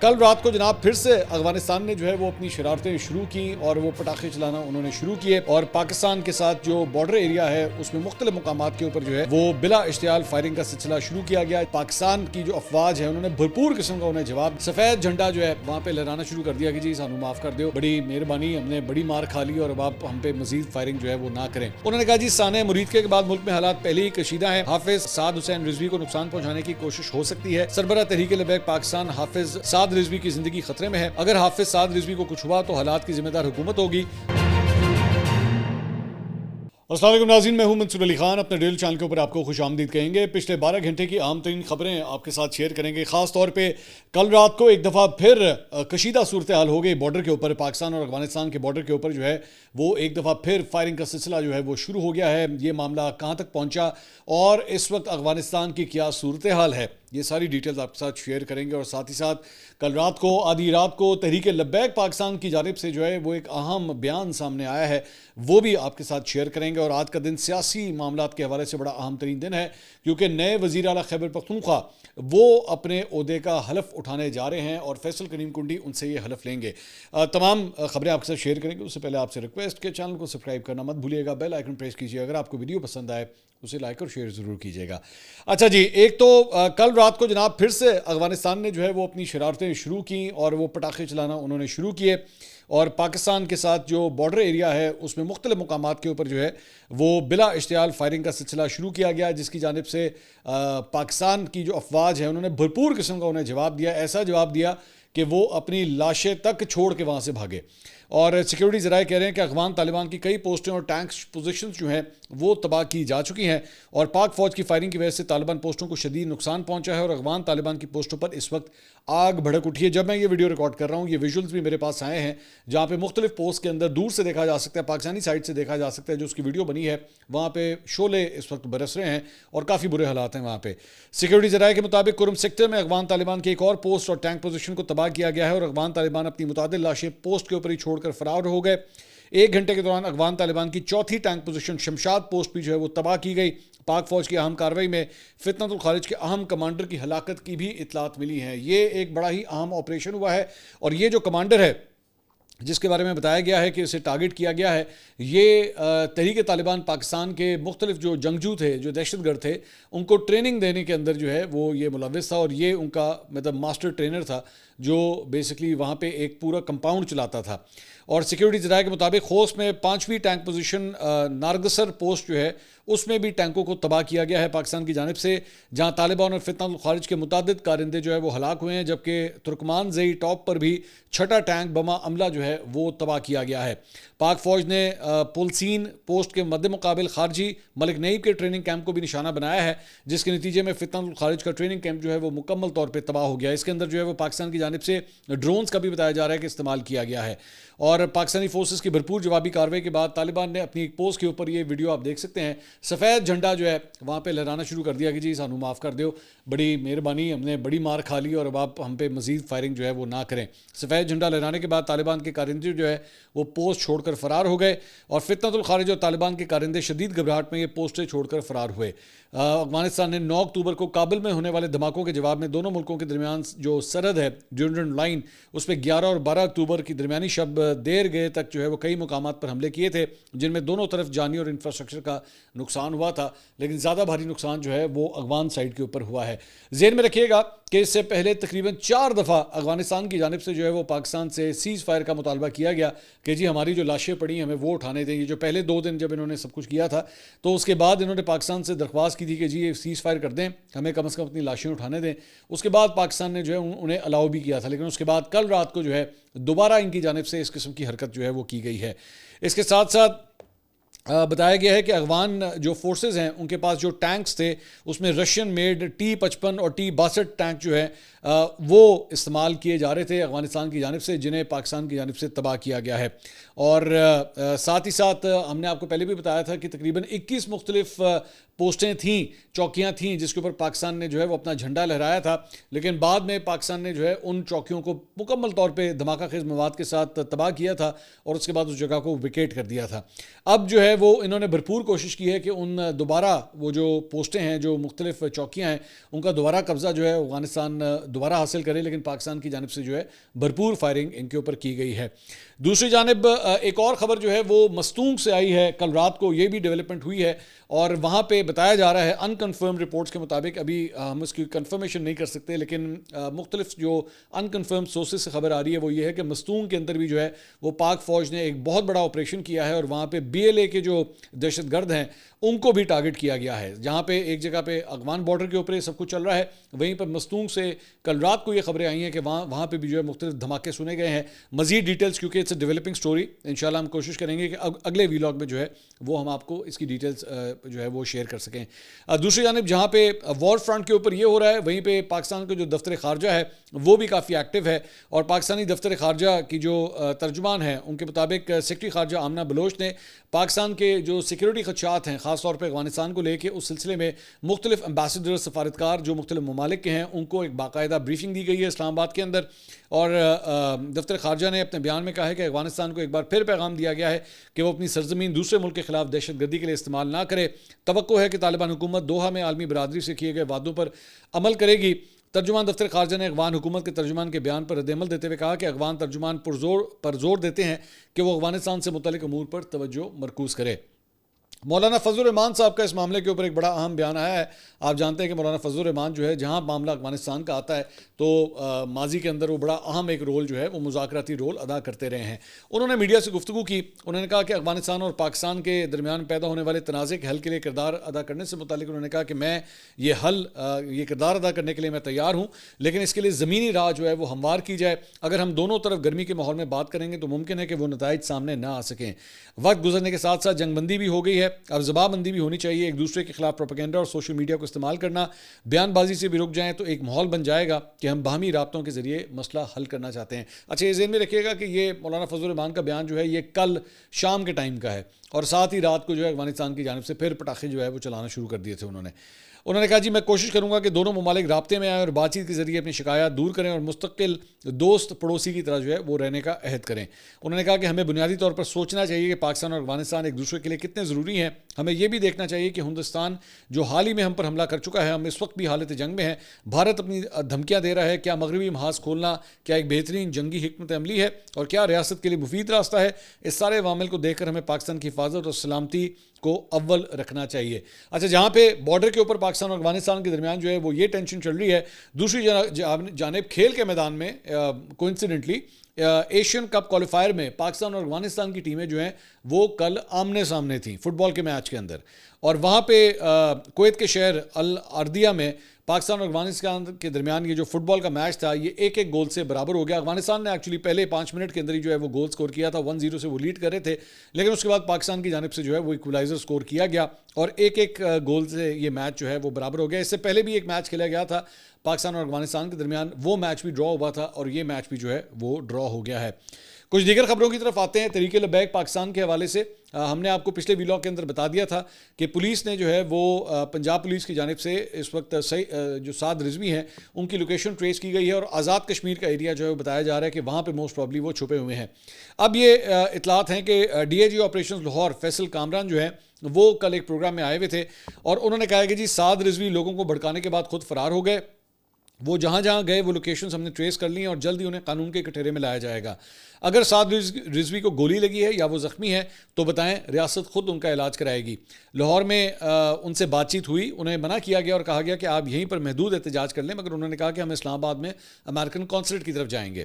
کل رات کو جناب پھر سے افغانستان نے جو ہے وہ اپنی شرارتیں شروع کی اور وہ پٹاخے چلانا انہوں نے شروع کیے اور پاکستان کے ساتھ جو بارڈر ایریا ہے اس میں مختلف مقامات کے اوپر جو ہے وہ بلا اشتعال فائرنگ کا سلسلہ شروع کیا گیا. پاکستان کی جو افواج ہے انہوں نے بھرپور قسم کا انہیں جواب سفید جھنڈا جو ہے وہاں پہ لہرانا شروع کر دیا کہ جی سانو معاف کر دیو, بڑی مہربانی, ہم نے بڑی مار کھا لی اور اب آپ ہم پہ مزید فائرنگ جو ہے وہ نہ کریں. انہوں نے کہا جی سانحہ مرید کے بعد ملک میں حالات پہلے ہی کشیدہ ہیں, حافظ سعد حسین رضوی کو نقصان پہنچانے کی کوشش ہو سکتی ہے. سربراہ تحریک لبیک پاکستان حافظ سعد رضوی کی زندگی خطرے میں ہے, اگر حافظ سعد رضوی کو کچھ ہوا تو حالات کی ذمہ دار حکومت ہوگی. السلام علیکم ناظرین, میں ہوں منصور علی خان, اپنے ڈیل چینل کے اوپر آپ کو خوش آمدید کہیں گے. پچھلے 12 گھنٹے کی اہم ترین خبریں آپ کے ساتھ شیئر کریں گے. خاص طور پہ کل رات کو ایک دفعہ پھر کشیدہ صورتحال ہو گئی بارڈر کے اوپر, پاکستان اور افغانستان کے بارڈر کے اوپر جو ہے وہ ایک دفعہ پھر فائرنگ کا سلسلہ جو ہے وہ شروع ہو گیا ہے. یہ معاملہ کہاں تک پہنچا اور اس وقت افغانستان کی کیا صورتحال ہے, یہ ساری ڈیٹیلز آپ کے ساتھ شیئر کریں گے. اور ساتھ ہی ساتھ کل رات کو آدھی رات کو تحریک لبیک پاکستان کی جانب سے جو ہے وہ ایک اہم بیان سامنے آیا ہے, وہ بھی آپ کے ساتھ شیئر کریں گے. اور آج کا دن سیاسی معاملات کے حوالے سے بڑا اہم ترین دن ہے, کیونکہ نئے وزیر اعلیٰ خیبر پختونخوا وہ اپنے عہدے کا حلف اٹھانے جا رہے ہیں اور فیصل کریم کنڈی ان سے یہ حلف لیں گے. تمام خبریں آپ کے ساتھ شیئر کریں گے. اس سے پہلے آپ سے ریکویسٹ کہ چینل کو سبسکرائب کرنا مت بھولیے گا, بیل آئیکن پریس کیجیے. اگر آپ کو ویڈیو پسند آئے اسے لائک اور شیئر ضرور کیجیے گا. اچھا جی, ایک تو کل رات کو جناب پھر سے افغانستان نے جو ہے وہ اپنی شرارتیں شروع کی اور وہ پٹاخے چلانا انہوں نے شروع کیے اور پاکستان کے ساتھ جو بارڈر ایریا ہے اس میں مختلف مقامات کے اوپر جو ہے وہ بلا اشتعال فائرنگ کا سلسلہ شروع کیا گیا, جس کی جانب سے پاکستان کی جو افواج ہیں انہوں نے بھرپور قسم کا انہیں جواب دیا, ایسا جواب دیا کہ وہ اپنی لاشیں تک چھوڑ کے وہاں سے بھاگے. اور سیکیورٹی ذرائع کہہ رہے ہیں کہ افغان طالبان کی کئی پوسٹیں اور ٹینک پوزیشنز جو ہیں وہ تباہ کی جا چکی ہیں اور پاک فوج کی فائرنگ کی وجہ سے طالبان پوسٹوں کو شدید نقصان پہنچا ہے اور افغان طالبان کی پوسٹوں پر اس وقت آگ بھڑک اٹھی ہے. جب میں یہ ویڈیو ریکارڈ کر رہا ہوں یہ ویژولز بھی میرے پاس آئے ہیں جہاں پہ مختلف پوسٹ کے اندر دور سے دیکھا جا سکتا ہے, پاکستانی سائٹ سے دیکھا جا سکتا ہے, جو اس کی ویڈیو بنی ہے وہاں پہ شعلے اس وقت برس رہے ہیں اور کافی برے حالات ہیں وہاں پہ. سیکیورٹی ذرائع کے مطابق کرم سیکٹر میں افغان طالبان کی ایک اور پوسٹ اور ٹینک پوزیشن کو تباہ کیا گیا ہے اور افغان طالبان اپنی متعدد لاشیں پوسٹ کے اوپر ہی چھوڑ کر فرار ہو گئے. 1 گھنٹے کے دوران افغان طالبان کی چوتھی ٹینک پوزیشن شمشاد پوسٹ بھی جو ہے وہ تباہ کی گئی. پاک فوج کی اہم کارروائی میں فتنۃ الخارج کے اہم کمانڈر کی ہلاکت کی بھی اطلاعات ملی ہیں. یہ ایک بڑا ہی اہم آپریشن ہوا ہے اور یہ جو کمانڈر ہے جس کے بارے میں بتایا گیا ہے کہ اسے ٹارگٹ کیا گیا ہے, یہ تحریک طالبان پاکستان کے مختلف جو جنگجو تھے, جو دہشت گرد تھے, ان کو ٹریننگ دینے کے اندر جو ہے وہ یہ ملوث تھا اور یہ ان کا مطلب ماسٹر ٹرینر تھا جو بیسکلی وہاں پہ ایک پورا کمپاؤنڈ چلاتا تھا. اور سیکیورٹی ذرائع کے مطابق خوست میں 5ویں ٹینک پوزیشن نارگسر پوسٹ جو ہے اس میں بھی ٹینکوں کو تباہ کیا گیا ہے پاکستان کی جانب سے, جہاں طالبان اور فتنۃ الخارج کے متعدد کارندے جو ہے وہ ہلاک ہوئے ہیں, جبکہ ترکمان زئی ٹاپ پر بھی 6ٹھا ٹینک بما عملہ جو ہے وہ تباہ کیا گیا ہے. پاک فوج نے پولسین پوسٹ کے مد مقابل خارجی ملک نئیب کے ٹریننگ کیمپ کو بھی نشانہ بنایا ہے, جس کے نتیجے میں فتنۃ الخارج کا ٹریننگ کیمپ جو ہے وہ مکمل طور پہ تباہ ہو گیا. اس کے اندر جو ہے وہ پاکستان کی جانب سے ڈرونز کا بھی بتایا جا رہا ہے کہ استعمال کیا گیا ہے. اور پاکستانی فورسز کی بھرپور جوابی کارروائی کے بعد طالبان نے اپنی ایک پوسٹ کے اوپر, یہ ویڈیو آپ دیکھ سکتے ہیں, سفید جھنڈا جو ہے وہاں پہ لہرانا شروع کر دیا کہ جی سانو معاف کر دیو, بڑی مہربانی, ہم نے بڑی مار کھا لی اور اب آپ ہم پہ مزید فائرنگ جو ہے وہ نہ کریں. سفید جھنڈا لہرانے کے بعد طالبان کے کارندے جو ہے وہ پوسٹ چھوڑ کر فرار ہو گئے اور فتنۃ الخارج اور طالبان کے کارندے شدید گھبراہٹ میں یہ پوسٹیں چھوڑ کر فرار ہوئے. افغانستان نے 9 اکتوبر کو کابل میں ہونے والے دھماکوں کے جواب میں دونوں ملکوں کے درمیان جو سرحد ہے ڈیورنڈ لائن, اس پہ 11 اور 12 اکتوبر کی درمیانی شب دیر گئے تک جو ہے وہ کئی مقامات پر حملے کیے تھے, جن میں دونوں طرف جانی اور انفراسٹرکچر کا نقصان ہوا تھا, لیکن زیادہ بھاری نقصان جو ہے وہ افغان سائڈ کے اوپر ہوا ہے. ذہن میں رکھیے گا کہ اس سے پہلے تقریباً 4 دفعہ افغانستان کی جانب سے جو ہے وہ پاکستان سے سیز فائر کا مطالبہ کیا گیا کہ جی ہماری جو لاشیں پڑی ہمیں وہ اٹھانے دیں. یہ جو پہلے 2 دن جب انہوں نے سب کچھ کیا تھا تو اس کے بعد انہوں نے پاکستان سے درخواست کی تھی کہ جی یہ سیز فائر کر دیں, ہمیں کم از کم اپنی لاشیں اٹھانے دیں. اس کے بعد پاکستان نے جو ہے انہیں الاؤ بھی کیا تھا, لیکن اس کے بعد کل رات کو جو ہے دوبارہ ان کی جانب سے اس قسم کی حرکت جو ہے وہ کی گئی ہے. اس کے ساتھ ساتھ بتایا گیا ہے کہ افغان جو فورسز ہیں ان کے پاس جو ٹینکس تھے اس میں رشین میڈ T-55 اور T-62 ٹینک جو ہے وہ استعمال کیے جا رہے تھے افغانستان کی جانب سے, جنہیں پاکستان کی جانب سے تباہ کیا گیا ہے. اور ساتھ ہی ساتھ ہم نے آپ کو پہلے بھی بتایا تھا کہ تقریباً 21 مختلف پوسٹیں تھیں, چوکیاں تھیں جس کے اوپر پاکستان نے جو ہے وہ اپنا جھنڈا لہرایا تھا, لیکن بعد میں پاکستان نے جو ہے ان چوکیوں کو مکمل طور پہ دھماکہ خیز مواد کے ساتھ تباہ کیا تھا اور اس کے بعد اس جگہ کو ویکیٹ کر دیا تھا. اب جو ہے وہ انہوں نے بھرپور کوشش کی ہے کہ ان دوبارہ وہ جو پوسٹیں ہیں جو مختلف چوکیاں ہیں ان کا دوبارہ قبضہ جو ہے افغانستان دوبارہ حاصل کرے، لیکن پاکستان کی جانب سے جو ہے بھرپور فائرنگ ان کے اوپر کی گئی ہے۔ دوسری جانب ایک اور خبر جو ہے وہ مستونگ سے آئی ہے کل رات کو، یہ بھی ڈیولپمنٹ ہوئی ہے اور وہاں پہ بتایا جا رہا ہے ان کنفرم رپورٹس کے مطابق، ابھی ہم اس کی کنفرمیشن نہیں کر سکتے، لیکن مختلف جو ان کنفرم سورسز سے خبر آ رہی ہے وہ یہ ہے کہ مستونگ کے اندر بھی جو ہے وہ پاک فوج نے ایک بہت بڑا آپریشن کیا ہے اور وہاں پہ BLA کے جو دہشت گرد ہیں ان کو بھی ٹارگٹ کیا گیا ہے۔ جہاں پہ ایک جگہ پہ افغان بارڈر کے اوپر یہ سب کچھ چل رہا ہے، وہیں پر مستونگ سے کل رات کو یہ خبریں آئی ہیں کہ وہاں پہ بھی جو ہے مختلف دھماکے سنے گئے ہیں۔ مزید ڈیٹیلز کیونکہ اٹس اے ڈیولپنگ سٹوری، انشاءاللہ ہم کوشش کریں گے کہ اگلے ویلاگ میں جو ہے وہ ہم آپ کو اس کی ڈیٹیلز جو ہے وہ شیئر کر سکیں۔ دوسری جانب جہاں پہ وار فرنٹ کے اوپر یہ ہو رہا ہے، وہیں پہ پاکستان کا جو دفتر خارجہ ہے وہ بھی کافی ایکٹیو ہے، اور پاکستانی دفتر خارجہ کی جو ترجمان ہیں ان کے مطابق سیکرٹری خارجہ آمنہ بلوچ نے پاکستان کے جو سیکیورٹی خدشات ہیں خاص طور پہ افغانستان کو لے کے اس سلسلے میں مختلف امبیسڈر سفارتکار جو مختلف ممالک کے ہیں ان کو ایک باقاعدہ بریفنگ دی گئی ہے اسلام آباد کے اندر، اور دفتر خارجہ نے اپنے بیان میں کہا ہے کہ افغانستان کو ایک بار پھر پیغام دیا گیا ہے کہ وہ اپنی سرزمین دوسرے ملک کے خلاف دہشت گردی کے لیے استعمال نہ کرے۔ توقع ہے کہ طالبان حکومت دوحہ میں عالمی برادری سے کیے گئے وعدوں پر عمل کرے گی۔ ترجمان دفتر خارجہ نے افغان حکومت کے ترجمان کے بیان پر رد عمل دیتے ہوئے کہا کہ افغان ترجمان پر زور دیتے ہیں کہ وہ افغانستان سے متعلق امور پر توجہ مرکوز کرے۔ مولانا فضل الرحمان صاحب کا اس معاملے کے اوپر ایک بڑا اہم بیان آیا ہے۔ آپ جانتے ہیں کہ مولانا فضل الرحمان جو ہے جہاں معاملہ افغانستان کا آتا ہے تو ماضی کے اندر وہ بڑا اہم ایک رول جو ہے وہ مذاکراتی رول ادا کرتے رہے ہیں۔ انہوں نے میڈیا سے گفتگو کی، انہوں نے کہا کہ افغانستان اور پاکستان کے درمیان پیدا ہونے والے تنازع کے حل کے لیے کردار ادا کرنے سے متعلق انہوں نے کہا کہ میں یہ کردار ادا کرنے کے لیے میں تیار ہوں، لیکن اس کے لیے زمینی راہ جو ہے وہ ہموار کی جائے۔ اگر ہم دونوں طرف گرمی کے ماحول میں بات کریں گے تو ممکن ہے کہ وہ نتائج سامنے نہ آ سکیں۔ وقت گزرنے کے ساتھ ساتھ جنگ بندی بھی ہو گئی ہے، اب زبان بندی بھی ہونی چاہیے، ایک دوسرے کے خلاف پروپیگنڈا اور سوشل میڈیا کو استعمال کرنا، بیان بازی سے بھی رک جائیں تو ایک ماحول بن جائے گا کہ ہم باہمی رابطوں کے ذریعے مسئلہ حل کرنا چاہتے ہیں۔ اچھا، یہ ذہن میں رکھیے گا کہ یہ مولانا فضل الرحمان کا بیان جو ہے یہ کل شام کے ٹائم کا ہے، اور ساتھ ہی رات کو جو ہے افغانستان کی جانب سے پھر پٹاخے جو ہے وہ چلانا شروع کر دیے تھے انہوں نے کہا جی میں کوشش کروں گا کہ دونوں ممالک رابطے میں آئیں اور بات چیت کے ذریعے اپنی شکایات دور کریں اور مستقل دوست پڑوسی کی طرح جو ہے وہ رہنے کا عہد کریں۔ انہوں نے کہا کہ ہمیں بنیادی طور پر سوچنا چاہیے کہ پاکستان اور افغانستان ایک دوسرے کے لیے کتنے ضروری ہیں۔ ہمیں یہ بھی دیکھنا چاہیے کہ ہندوستان جو حال ہی میں ہم پر حملہ کر چکا ہے، ہم اس وقت بھی حالت جنگ میں ہیں، بھارت اپنی دھمکیاں دے رہا ہے، کیا مغربی محاذ کھولنا کیا ایک بہترین جنگی حکمت عملی ہے اور کیا ریاست کے لیے مفید راستہ ہے؟ اس سارے عوامل کو دیکھ کر ہمیں پاکستان کی حفاظت اور سلامتی کو اول رکھنا چاہیے۔ اچھا، جہاں پہ بارڈر کے اوپر پاکستان اور افغانستان کے درمیان جو ہے وہ یہ ٹینشن چل رہی ہے، دوسری جانب کھیل کے میدان میں کوئنسیڈنٹلی ایشین کپ کوالیفائر میں پاکستان اور افغانستان کی ٹیمیں جو ہیں وہ کل آمنے سامنے تھیں فٹ بال کے میچ کے اندر، اور وہاں پہ کویت کے شہر العرضیہ میں پاکستان اور افغانستان کے درمیان یہ جو فٹ بال کا میچ تھا یہ ایک گول سے برابر ہو گیا۔ افغانستان نے ایکچولی پہلے 5 منٹ کے اندر ہی جو ہے وہ گول سکور کیا تھا، 1-0 سے وہ لیڈ کر رہے تھے، لیکن اس کے بعد پاکستان کی جانب سے جو ہے وہ ایکولائزر سکور کیا گیا اور ایک گول سے یہ میچ جو ہے وہ برابر ہو گیا۔ اس سے پہلے بھی ایک میچ کھیلا گیا تھا پاکستان اور افغانستان کے درمیان، وہ میچ بھی ڈرا ہوا تھا اور یہ میچ بھی جو ہے وہ ڈرا ہو گیا ہے۔ کچھ دیگر خبروں کی طرف آتے ہیں۔ تحریک لبیک پاکستان کے حوالے سے ہم نے آپ کو پچھلے ویلاگ کے اندر بتا دیا تھا کہ پولیس نے جو ہے وہ پنجاب پولیس کی جانب سے اس وقت جو سعد رضوی ہیں ان کی لوکیشن ٹریس کی گئی ہے اور آزاد کشمیر کا ایریا جو ہے وہ بتایا جا رہا ہے کہ وہاں پہ موسٹ پرابلی وہ چھپے ہوئے ہیں۔ اب یہ اطلاعات ہیں کہ DIG آپریشنز لاہور فیصل کامران جو ہے وہ کل ایک پروگرام میں آئے ہوئے تھے اور انہوں نے کہا کہ جی سعد رضوی لوگوں کو بھڑکانے کے بعد خود فرار ہو گئے، وہ جہاں جہاں گئے وہ لوکیشنز ہم نے ٹریس کر لی ہیں اور جلد ہی انہیں قانون کے کٹہرے میں لایا جائے گا۔ اگر سعد رضوی کو گولی لگی ہے یا وہ زخمی ہے تو بتائیں، ریاست خود ان کا علاج کرائے گی۔ لاہور میں ان سے بات چیت ہوئی، انہیں منع کیا گیا اور کہا گیا کہ آپ یہیں پر محدود احتجاج کر لیں، مگر انہوں نے کہا کہ ہم اسلام آباد میں امریکن قونصلیٹ کی طرف جائیں گے۔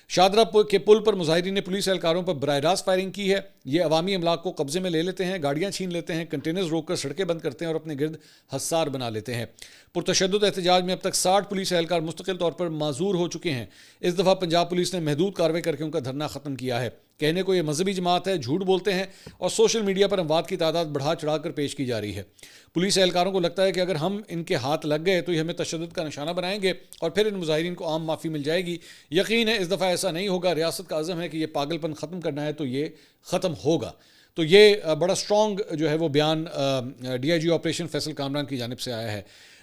شادرہ کے پل پر مظاہرین نے پولیس اہلکاروں پر براہ راست فائرنگ کی ہے۔ یہ عوامی املاک کو قبضے میں لے لیتے ہیں، گاڑیاں چھین لیتے ہیں، کنٹینرز روک کر سڑکیں بند کرتے ہیں اور اپنے گرد حصار بنا لیتے ہیں۔ پرتشدد احتجاج میں اب تک 60 پولیس اہلکار مستقل طور پر معذور ہو چکے ہیں۔ اس دفعہ پنجاب پولیس نے محدود کارروائی کر کے ان کا دھرنا ختم کیا ہے۔ کہنے کو یہ مذہبی جماعت ہے، جھوٹ بولتے ہیں اور سوشل میڈیا پر اموات کی تعداد بڑھا چڑھا کر پیش کی جا رہی ہے۔ پولیس اہلکاروں کو لگتا ہے کہ اگر ہم ان کے ہاتھ لگ گئے تو یہ ہمیں تشدد کا نشانہ بنائیں گے اور پھر ان مظاہرین کو عام معافی مل جائے گی۔ یقین ہے اس دفعہ ایسا نہیں ہوگا، ریاست کا عزم ہے کہ یہ پاگل پن ختم کرنا ہے تو یہ ختم ہوگا۔ تو یہ بڑا سٹرونگ جو ہے وہ بیان DIG آپریشن فیصل کامران کی جانب سے آیا ہے۔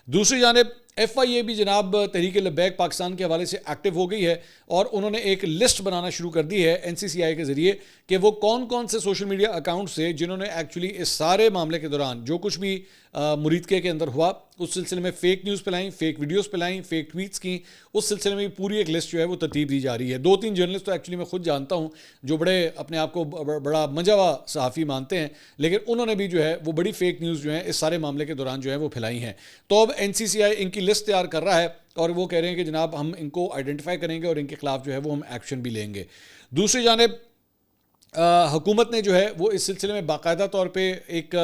دوسری جانب ایف آئی اے بھی جناب تحریک لبیک پاکستان کے حوالے سے ایکٹیو ہو گئی ہے اور انہوں نے ایک لسٹ بنانا شروع کر دی ہے این سی سی آئی کے ذریعے کہ وہ کون کون سے سوشل میڈیا اکاؤنٹس سے جنہوں نے ایکچولی اس سارے معاملے کے دوران جو کچھ بھی مریدکے کے اندر ہوا اس سلسلے میں فیک نیوز پھیلائیں، فیک ویڈیوز پھیلائیں، فیک ٹویٹس کی، اس سلسلے میں پوری ایک لسٹ جو ہے وہ ترتیب دی جا رہی ہے. 2-3 جرنلسٹ تو ایکچولی میں خود جانتا ہوں جو بڑے اپنے آپ کو بڑا منجا ہوا صحافی مانتے ہیں، لیکن انہوں نے بھی جو ہے وہ بڑی فیک نیوز جو ہیں اس سارے معاملے کے دوران جو ہے وہ پھیلائی ہیں. تو اب این سی سی آئی ان کی لسٹ تیار کر رہا ہے اور وہ کہہ رہے ہیں کہ جناب ہم ان کو آئیڈینٹیفائی کریں گے اور ان کے خلاف جو ہے وہ ہم ایکشن بھی لیں گے. دوسری جانب حکومت نے جو ہے وہ اس سلسلے میں باقاعدہ طور پہ ایک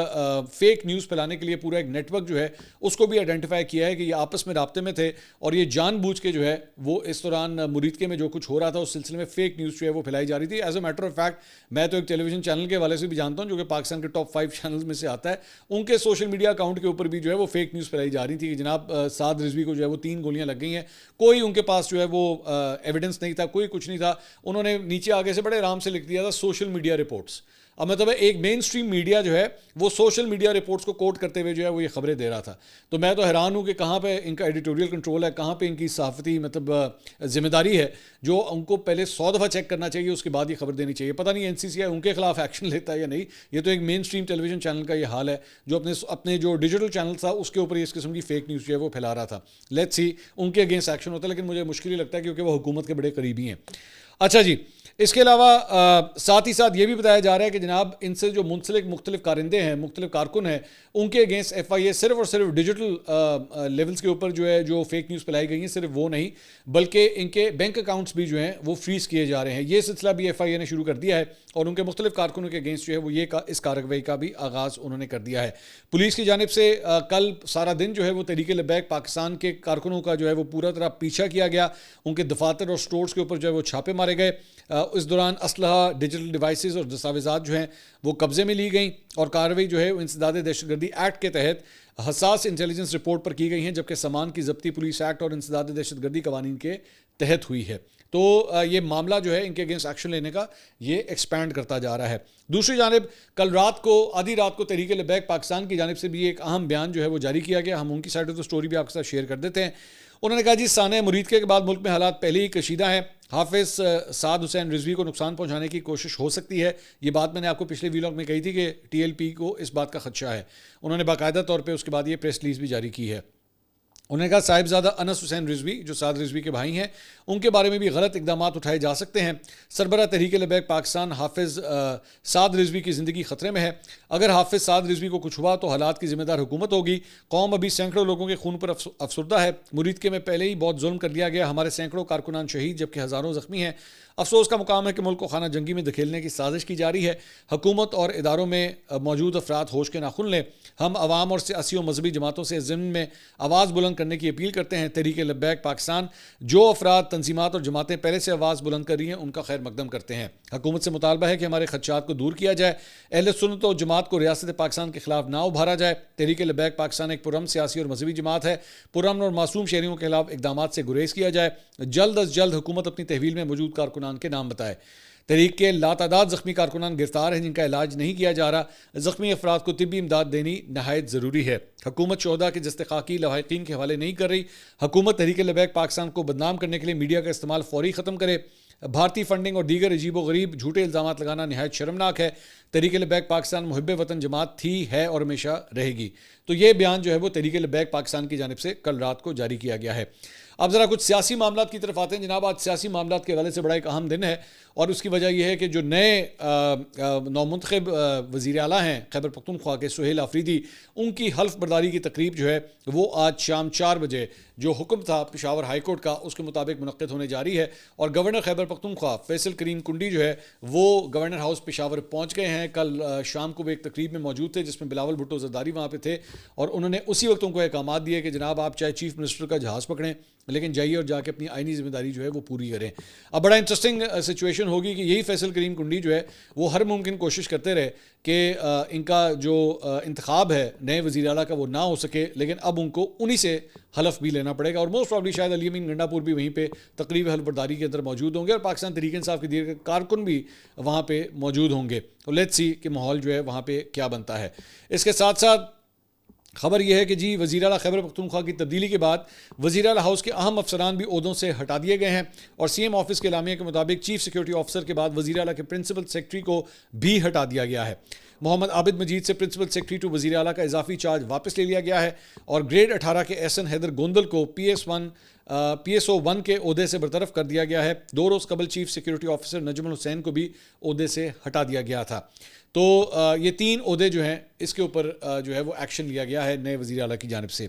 فیک نیوز پھیلانے کے لیے پورا ایک نیٹ ورک جو ہے اس کو بھی آئیڈینٹیفائی کیا ہے کہ یہ آپس میں رابطے میں تھے اور یہ جان بوجھ کے جو ہے وہ اس دوران مریدکے میں جو کچھ ہو رہا تھا اس سلسلے میں فیک نیوز جو ہے وہ پھیلائی جا رہی تھی. As a matter of fact میں تو ایک ٹیلی ویژن چینل کے حوالے سے بھی جانتا ہوں جو کہ پاکستان کے ٹاپ 5 چینلز میں سے آتا ہے، ان کے سوشل میڈیا اکاؤنٹ کے اوپر بھی جو ہے وہ فیک نیوز پھیلائی جا رہی تھی کہ جناب سعد رضوی کو جو ہے وہ 3 گولیاں لگ گئی ہیں. کوئی ان کے پاس جو ہے وہ ایویڈنس نہیں تھا، کوئی کچھ نہیں تھا. انہوں نے نیچے آگے سے بڑے آرام سے لکھ دیا تھا سوشل میڈیا رپورٹس. اب مطلب ایک مین سٹریم میڈیا جو ہے وہ سوشل میڈیا رپورٹس کو کوٹ کرتے ہوئے جو ہے وہ یہ خبریں دے رہا تھا. تو میں تو حیران ہوں کہ کہاں پہ ان کا ایڈیٹوریل کنٹرول ہے، کہاں پہ ان کی صحافتی مطلب ذمہ داری ہے جو ان کو پہلے 100 دفعہ چیک کرنا چاہیے اس کے بعد یہ خبر دینی چاہیے. پتہ نہیں این سی سی آئی ان کے خلاف ایکشن لیتا ہے یا نہیں. یہ تو ایک مین سٹریم ٹیلی ویژن چینل کا یہ حال ہے جو اپنے جو ڈیجیٹل چینل تھا اس کے اوپر اس قسم کی فیک نیوز جو ہے وہ پھیلا رہا تھا. لیٹس سی ان کے اگینسٹ ایکشن ہوتا ہے، لیکن مجھے مشکل ہی لگتا ہے کیونکہ وہ حکومت کے بڑے قریبی ہیں. اچھا جی، اس کے علاوہ ساتھ ہی ساتھ یہ بھی بتایا جا رہا ہے کہ جناب ان سے جو منسلک مختلف کارندے ہیں، مختلف کارکن ہیں، ان کے اگینسٹ ایف آئی اے صرف اور صرف ڈیجیٹل لیولز کے اوپر جو ہے جو فیک نیوز پھیلائی گئی ہیں صرف وہ نہیں بلکہ ان کے بینک اکاؤنٹس بھی جو ہیں وہ فریز کیے جا رہے ہیں. یہ سلسلہ بھی ایف آئی اے نے شروع کر دیا ہے اور ان کے مختلف کارکنوں کے اگینسٹ جو ہے وہ اس کارروائی کا بھی آغاز انہوں نے کر دیا ہے. پولیس کی جانب سے کل سارا دن جو ہے وہ تحریک لبیک پاکستان کے کارکنوں کا جو ہے وہ پورا طرح پیچھا کیا گیا. ان کے دفاتر اور سٹورز کے اوپر جو ہے وہ چھاپے مارے گئے. اس دوران اسلحہ، ڈیجیٹل ڈیوائسز اور دستاویزات جو ہیں وہ قبضے میں لی گئیں اور کارروائی جو ہے انسداد دہشت گردی ایکٹ کے تحت حساس انٹیلیجنس رپورٹ پر کی گئی ہیں، جبکہ سامان کی ضبطی پولیس ایکٹ اور انسداد دہشت گردی قوانین کے تحت ہوئی ہے. تو یہ معاملہ جو ہے ان کے اگینسٹ ایکشن لینے کا یہ ایکسپینڈ کرتا جا رہا ہے. دوسری جانب کل آدھی رات کو تحریک لبیک پاکستان کی جانب سے بھی ایک اہم بیان جو ہے وہ جاری کیا گیا. ہم ان کی سائڈ آف سٹوری بھی آپ کے ساتھ شیئر کر دیتے ہیں. انہوں نے کہا جی سانحہ مریدکے کے بعد ملک میں حالات پہلے ہی کشیدہ ہیں. حافظ سعد حسین رضوی کو نقصان پہنچانے کی کوشش ہو سکتی ہے. یہ بات میں نے آپ کو پچھلے ویلاگ میں کہی تھی کہ ٹی ایل پی کو اس بات کا خدشہ ہے. انہوں نے باقاعدہ طور پہ اس کے بعد یہ پریس ریلیز بھی جاری کی ہے. انہوں نے کہا صاحبزادہ انس حسین رضوی جو سعد رضوی کے بھائی ہیں ان کے بارے میں بھی غلط اقدامات اٹھائے جا سکتے ہیں. سربراہ تحریک لبیک پاکستان حافظ سعد رضوی کی زندگی خطرے میں ہے. اگر حافظ سعد رضوی کو کچھ ہوا تو حالات کی ذمہ دار حکومت ہوگی. قوم ابھی سینکڑوں لوگوں کے خون پر افسردہ ہے. مریدکے میں پہلے ہی بہت ظلم کر لیا گیا. ہمارے سینکڑوں کارکنان شہید جبکہ ہزاروں زخمی ہیں. افسوس کا مقام ہے کہ ملک کو خانہ جنگی میں دھکیلنے کی سازش کی جا رہی ہے. حکومت اور اداروں میں موجود افراد ہوش کے ناخن لیں. ہم عوام اور سیاسی و مذہبی جماعتوں سے ضمن میں آواز بلند کرنے کی اپیل کرتے ہیں. تحریک لبیک پاکستان جو افراد، تنظیمات اور جماعتیں پہلے سے آواز بلند کر رہی ہیں ان کا خیر مقدم کرتے ہیں. حکومت سے مطالبہ ہے کہ ہمارے خدشات کو دور کیا جائے. اہل سنت و جماعت کو ریاست پاکستان کے خلاف نہ ابھارا جائے. تحریک لبیک پاکستان ایک پرامن سیاسی اور مذہبی جماعت ہے. پرامن اور معصوم شہریوں کے خلاف اقدامات سے گریز کیا جائے. جلد از جلد حکومت اپنی تحویل میں موجود کارکنان کے نام بتائے. تحریک کے لاتعداد زخمی کارکنان گرفتار ہیں جن کا علاج نہیں کیا جا رہا. زخمی افراد کو طبی امداد دینی نہایت ضروری ہے. حکومت شہداء کے جستخاکی لواحقین کے حوالے نہیں کر رہی. حکومت تحریک لبیک پاکستان کو بدنام کرنے کے لیے میڈیا کا استعمال فوری ختم کرے. بھارتی فنڈنگ اور دیگر عجیب و غریب جھوٹے الزامات لگانا نہایت شرمناک ہے. تحریک لبیک پاکستان محب وطن جماعت تھی، ہے اور ہمیشہ رہے گی. تو یہ بیان جو ہے وہ تحریک لبیک پاکستان کی جانب سے کل رات کو جاری کیا گیا ہے. اب ذرا کچھ سیاسی معاملات کی طرف آتے ہیں جناب. آج سیاسی معاملات کے حوالے سے بڑا ایک اہم دن ہے اور اس کی وجہ یہ ہے کہ جو نئے نومنتخب وزیر اعلیٰ ہیں خیبر پختونخوا کے سہیل آفریدی، ان کی حلف برداری کی تقریب جو ہے وہ آج شام 4 بجے جو حکم تھا پشاور ہائی کورٹ کا اس کے مطابق منعقد ہونے جا رہی ہے. اور گورنر خیبر پختونخوا فیصل کریم کنڈی جو ہے وہ گورنر ہاؤس پشاور پہنچ گئے ہیں. کل شام کو وہ ایک تقریب میں موجود تھے جس میں بلاول بھٹو زرداری وہاں پہ تھے اور انہوں نے اسی وقت ان کو احکامات دیے کہ جناب آپ چاہے چیف منسٹر کا جہاز پکڑیں لیکن جائیے اور جا کے اپنی آئینی ذمہ داری جو ہے وہ پوری کریں. اب بڑا انٹرسٹنگ سچویشن ہوگی کہ یہی فیصل کریم کنڈی جو ہے وہ ہر ممکن کوشش کرتے رہے کہ ان کا جو انتخاب ہے نئے وزیر اعلیٰ کا وہ نہ ہو سکے، لیکن اب ان کو انہی سے حلف بھی لینا پڑے گا. اور موسٹ پرابلی شاید علی امین گنڈا پور بھی وہیں پہ تقریب حلف برداری کے اندر موجود ہوں گے اور پاکستان تحریک انصاف کے دیگر کارکن بھی وہاں پہ موجود ہوں گے. تو لیٹس سی کہ ماحول جو ہے وہاں پہ کیا بنتا ہے. اس کے ساتھ ساتھ خبر یہ ہے کہ جی وزیر اعلیٰ خیبر پختونخوا کی تبدیلی کے بعد وزیر اعلیٰ ہاؤس کے اہم افسران بھی عہدوں سے ہٹا دیے گئے ہیں، اور سی ایم آفس کے اعلامیہ کے مطابق چیف سیکورٹی آفیسر کے بعد وزیر اعلیٰ کے پرنسپل سیکرٹری کو بھی ہٹا دیا گیا ہے۔ محمد عابد مجید سے پرنسپل سیکرٹری ٹو وزیر اعلیٰ کا اضافی چارج واپس لے لیا گیا ہے، اور گریڈ 18 کے احسن حیدر گوندل کو پی ایس او 1 کے عہدے سے برطرف کر دیا گیا ہے۔ 2 روز قبل چیف سیکورٹی آفیسر نجم الحسین کو بھی عہدے سے ہٹا دیا گیا تھا۔ تو یہ 3 عہدے جو ہیں اس کے اوپر جو ہے وہ ایکشن لیا گیا ہے نئے وزیر اعلیٰ کی جانب سے۔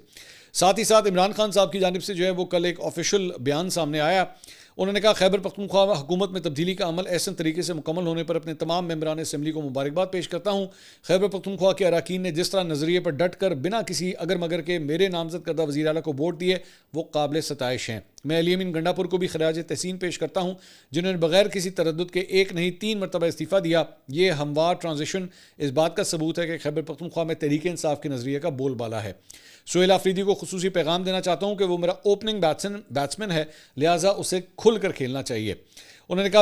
ساتھ ہی ساتھ عمران خان صاحب کی جانب سے جو ہے وہ کل ایک آفیشیل بیان سامنے آیا۔ انہوں نے کہا خیبر پختونخوا حکومت میں تبدیلی کا عمل احسن طریقے سے مکمل ہونے پر اپنے تمام ممبران اسمبلی کو مبارکباد پیش کرتا ہوں۔ خیبر پختونخوا کے اراکین نے جس طرح نظریے پر ڈٹ کر بنا کسی اگر مگر کے میرے نامزد کردہ وزیر اعلیٰ کو ووٹ دیے وہ قابل ستائش ہیں۔ میں علی امین گنڈا پور کو بھی خراج تحسین پیش کرتا ہوں جنہوں نے بغیر کسی تردد کے 1 نہیں 3 مرتبہ استعفیٰ دیا۔ یہ ہموار ٹرانزیشن اس بات کا ثبوت ہے کہ خیبر پختونخوا میں تحریک انصاف کے نظریے کا بول بالا ہے۔ سہیل آفریدی کو خصوصی پیغام دینا چاہتا ہوں کہ وہ میرا اوپننگ بیٹسمین ہے، لہٰذا اسے کھل کر کھیلنا چاہیے۔ انہوں نے کہا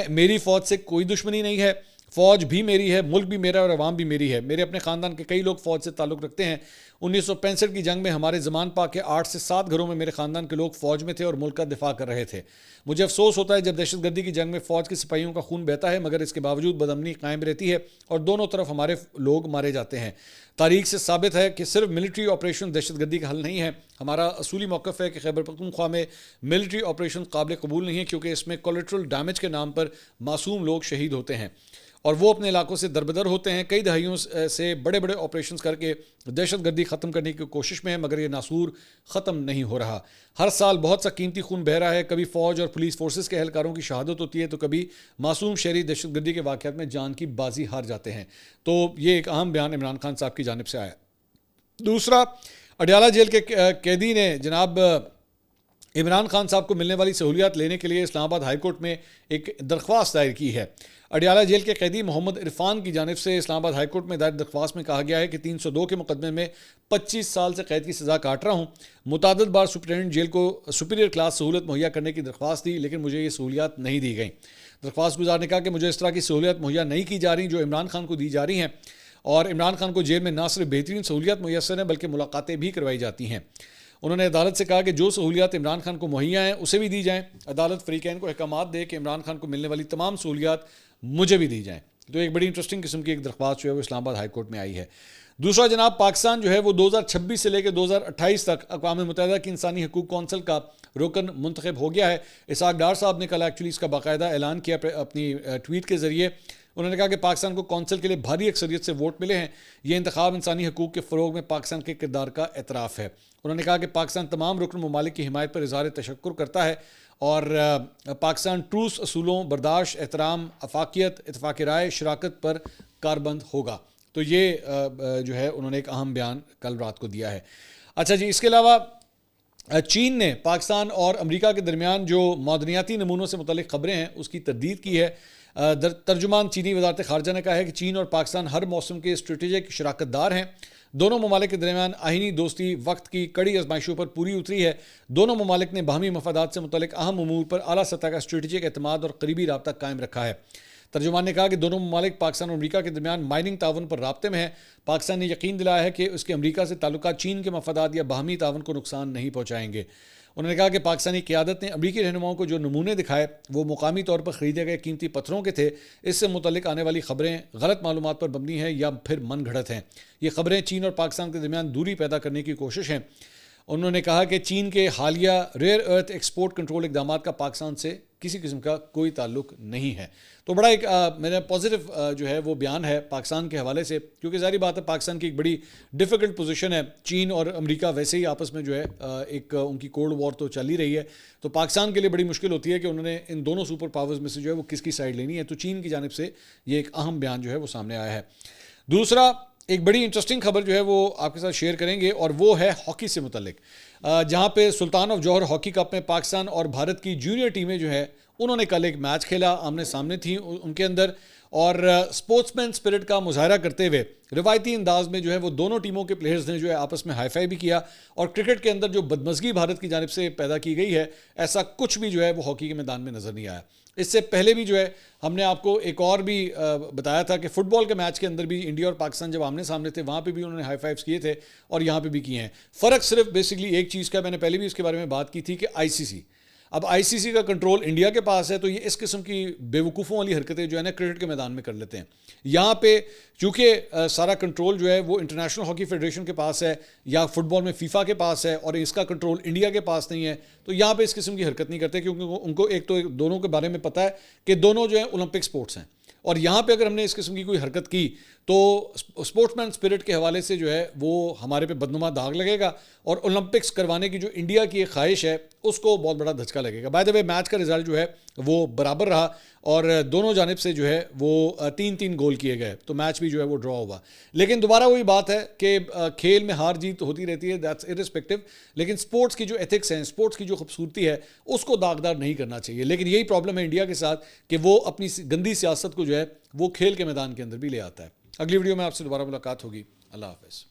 میری فوج سے کوئی دشمنی نہیں ہے، فوج بھی میری ہے، ملک بھی میرا اور عوام بھی میری ہے۔ میرے اپنے خاندان کے کئی لوگ فوج سے تعلق رکھتے ہیں۔ 1965 کی جنگ میں ہمارے زمان پاک کے 8 سے 7 گھروں میں میرے خاندان کے لوگ فوج میں تھے اور ملک کا دفاع کر رہے تھے۔ مجھے افسوس ہوتا ہے جب دہشت گردی کی جنگ میں فوج کے سپاہیوں کا خون بہتا ہے، مگر اس کے باوجود بدامنی قائم رہتی ہے اور دونوں طرف ہمارے لوگ مارے جاتے ہیں۔ تاریخ سے ثابت ہے کہ صرف ملٹری آپریشن دہشت گردی کا حل نہیں ہے۔ ہمارا اصولی موقف ہے کہ خیبر پختونخوا میں ملٹری آپریشن قابل قبول نہیں ہے، کیونکہ اس میں کولیٹرل ڈیمیج کے نام پر معصوم لوگ شہید ہوتے ہیں اور وہ اپنے علاقوں سے دربدر ہوتے ہیں۔ کئی دہائیوں سے بڑے بڑے آپریشنز کر کے دہشت گردی ختم کرنے کی کوشش میں ہے، مگر یہ ناسور ختم نہیں ہو رہا۔ ہر سال بہت سا قیمتی خون بہہ رہا ہے، کبھی فوج اور پولیس فورسز کے اہلکاروں کی شہادت ہوتی ہے تو کبھی معصوم شہری دہشت گردی کے واقعات میں جان کی بازی ہار جاتے ہیں۔ تو یہ ایک اہم بیان عمران خان صاحب کی جانب سے آیا۔ دوسرا، اڈیالہ جیل کے قیدی نے جناب عمران خان صاحب کو ملنے والی سہولیات لینے کے لیے اسلام آباد ہائی کورٹ میں ایک درخواست دائر کی ہے۔ اڈیالہ جیل کے قیدی محمد عرفان کی جانب سے اسلام آباد ہائی کورٹ میں دائر درخواست میں کہا گیا ہے کہ 302 کے مقدمے میں 25 سال سے قید کی سزا کاٹ رہا ہوں۔ متعدد بار سپرنٹینڈنٹ جیل کو سپیریئر کلاس سہولت مہیا کرنے کی درخواست دی، لیکن مجھے یہ سہولیات نہیں دی گئیں۔ درخواست گزار نے کہا کہ مجھے اس طرح کی سہولیات مہیا نہیں کی جا رہی جو عمران خان کو دی جا رہی ہیں، اور عمران خان کو جیل میں نہ صرف بہترین سہولیات میسر ہیں بلکہ ملاقاتیں بھی کروائی جاتی ہیں۔ انہوں نے عدالت سے کہا کہ جو سہولیات عمران خان کو مہیا ہیں اسے بھی دی جائیں۔ عدالت فریقین کو احکامات دے کہ عمران خان کو ملنے والی تمام سہولیات مجھے بھی دی جائیں۔ تو ایک بڑی انٹرسٹنگ قسم کی ایک درخواست جو ہے وہ اسلام آباد ہائی کورٹ میں آئی ہے۔ دوسرا جناب، پاکستان جو ہے وہ 2026 سے لے کے 2028 تک اقوام متحدہ کی انسانی حقوق کونسل کا رکن منتخب ہو گیا ہے۔ اسحاق ڈار صاحب نے کل ایکچولی اس کا باقاعدہ اعلان کیا اپنی ٹویٹ کے ذریعے۔ انہوں نے کہا کہ پاکستان کو کونسل کے لیے بھاری اکثریت سے ووٹ ملے ہیں۔ یہ انتخاب انسانی حقوق کے فروغ میں پاکستان کے کردار کا اعتراف ہے۔ انہوں نے کہا کہ پاکستان تمام رکن ممالک کی حمایت پر اظہار تشکر کرتا ہے، اور پاکستان ٹروس اصولوں، برداشت، احترام، افاقیت، اتفاق رائے، شراکت پر کاربند ہوگا۔ تو یہ جو ہے انہوں نے ایک اہم بیان کل رات کو دیا ہے۔ اچھا جی، اس کے علاوہ چین نے پاکستان اور امریکہ کے درمیان جو معدنیاتی نمونوں سے متعلق خبریں ہیں اس کی تردید کی ہے۔ ترجمان چینی وزارت خارجہ نے کہا ہے کہ چین اور پاکستان ہر موسم کے اسٹریٹجک شراکت دار ہیں۔ دونوں ممالک کے درمیان آئینی دوستی وقت کی کڑی آزمائشوں پر پوری اتری ہے۔ دونوں ممالک نے باہمی مفادات سے متعلق اہم امور پر اعلیٰ سطح کا اسٹریٹجک اعتماد اور قریبی رابطہ قائم رکھا ہے۔ ترجمان نے کہا کہ دونوں ممالک پاکستان اور امریکہ کے درمیان مائننگ تعاون پر رابطے میں ہیں۔ پاکستان نے یقین دلایا ہے کہ اس کے امریکہ سے تعلقات چین کے مفادات یا باہمی تعاون کو نقصان نہیں پہنچائیں گے۔ انہوں نے کہا کہ پاکستانی قیادت نے امریکی رہنماؤں کو جو نمونے دکھائے وہ مقامی طور پر خریدے گئے قیمتی پتھروں کے تھے۔ اس سے متعلق آنے والی خبریں غلط معلومات پر مبنی ہیں یا پھر من گھڑت ہیں۔ یہ خبریں چین اور پاکستان کے درمیان دوری پیدا کرنے کی کوشش ہیں۔ انہوں نے کہا کہ چین کے حالیہ ریئر ارتھ ایکسپورٹ کنٹرول اقدامات کا پاکستان سے کسی قسم کا کوئی تعلق نہیں ہے۔ تو بڑا ایک میرا پازیٹیو جو ہے وہ بیان ہے پاکستان کے حوالے سے، کیونکہ ظاہری بات ہے پاکستان کی ایک بڑی ڈیفیکلٹ پوزیشن ہے۔ چین اور امریکہ ویسے ہی آپس میں جو ہے ایک ان کی کولڈ وار تو چل ہی رہی ہے، تو پاکستان کے لیے بڑی مشکل ہوتی ہے کہ انہوں نے ان دونوں سپر پاورز میں سے جو ہے وہ کس کی سائڈ لینی ہے۔ تو چین کی جانب سے یہ ایک اہم بیان جو ہے وہ سامنے آیا ہے۔ دوسرا ایک بڑی انٹرسٹنگ خبر جو ہے وہ آپ کے ساتھ شیئر کریں گے، اور وہ ہے ہاکی سے متعلق، جہاں پہ سلطان آف جوہر ہاکی کپ میں پاکستان اور بھارت کی جونیئر ٹیمیں جو ہے انہوں نے کل ایک میچ کھیلا, آمنے سامنے تھیں ان کے اندر, اور اسپورٹس مین اسپرٹ کا مظاہرہ کرتے ہوئے روایتی انداز میں جو ہے وہ دونوں ٹیموں کے پلیئرز نے جو ہے آپس میں ہائی فائی بھی کیا. اور کرکٹ کے اندر جو بدمزگی بھارت کی جانب سے پیدا کی گئی ہے, ایسا کچھ بھی جو ہے وہ ہاکی کے میدان میں نظر نہیں آیا. اس سے پہلے بھی جو ہے ہم نے آپ کو ایک اور بھی بتایا تھا کہ فٹ بال کے میچ کے اندر بھی انڈیا اور پاکستان جب آمنے سامنے تھے وہاں پہ بھی انہوں نے ہائی فائیوز کیے تھے, اور یہاں پہ بھی کیے ہیں. فرق صرف بیسکلی ایک چیز کا, میں نے پہلے بھی اس کے بارے میں بات کی تھی کہ آئی سی سی, اب آئی سی سی کا کنٹرول انڈیا کے پاس ہے, تو یہ اس قسم کی بے وقوفوں والی حرکتیں جو ہے نا کرکٹ کے میدان میں کر لیتے ہیں. یہاں پہ چونکہ سارا کنٹرول جو ہے وہ انٹرنیشنل ہاکی فیڈریشن کے پاس ہے یا فٹ بال میں فیفا کے پاس ہے, اور اس کا کنٹرول انڈیا کے پاس نہیں ہے, تو یہاں پہ اس قسم کی حرکت نہیں کرتے, کیونکہ ان کو ایک تو دونوں کے بارے میں پتہ ہے کہ دونوں جو ہیں اولمپک سپورٹس ہیں. اور یہاں پہ اگر ہم نے اس قسم کی کوئی حرکت کی تو اسپورٹس مین اسپرٹ کے حوالے سے جو ہے وہ ہمارے پہ بدنما داغ لگے گا, اور اولمپکس کروانے کی جو انڈیا کی ایک خواہش ہے اس کو بہت بڑا دھچکا لگے گا. بائی دا وے میچ کا رزلٹ جو ہے وہ برابر رہا, اور دونوں جانب سے جو ہے وہ 3-3 گول کیے گئے, تو میچ بھی جو ہے وہ ڈرا ہوا. لیکن دوبارہ وہی بات ہے کہ کھیل میں ہار جیت ہوتی رہتی ہے, دیٹس ارسپیکٹو, لیکن اسپورٹس کی جو ایتھکس ہیں, اسپورٹس کی جو خوبصورتی ہے اس کو داغدار نہیں کرنا چاہیے. لیکن یہی پرابلم ہے انڈیا کے ساتھ کہ وہ اپنی گندی سیاست کو جو ہے وہ کھیل کے میدان کے اندر بھی لے آتا ہے. اگلی ویڈیو میں آپ سے دوبارہ ملاقات ہوگی. اللہ حافظ.